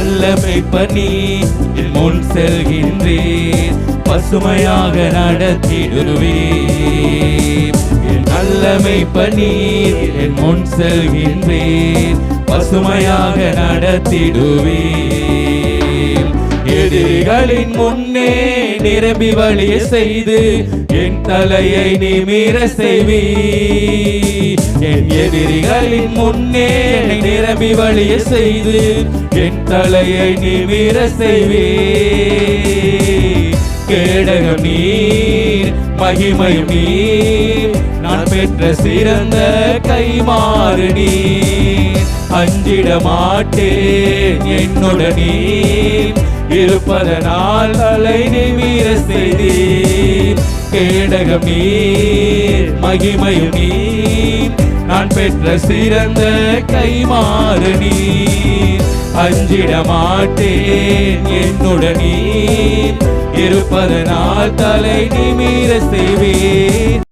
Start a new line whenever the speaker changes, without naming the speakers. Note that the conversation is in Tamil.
நல்ல மேய்ப்பர் நீர், என் முன் செல்கின்றீர், பசுமையாக நடத்திடுவீர். என் நல்ல மேய்ப்பர் நீர், என் முன் செல்கின்றீர், பசுமையாக நடத்திடுவீர். எதிரிகளின் முன்னே நிரம்பி வழிய செய்து என் தலையை நிமிர செய்வீர். என் எதிரிகளின் முன்னே நிரம்பி வழிய செய்து என் தலையை நிமிர செய்வீர். கேடகம் நீர், மகிமையும் நீர், நான் பெற்ற சிறந்த கைமாறு நீர். அஞ்சிட மாட்டேன், என்னுடன் நீர் இருப்பதனால் தலை நிமிர செய்தீர். கேடகம் நீர், மகிமையும் நீர், நான் பெற்ற சிறந்த கைமாறு நீர். அஞ்சிட மாட்டேன், என்னுடன் நீர் இருப்பதனால் தலை நிமிர செய்வீர்.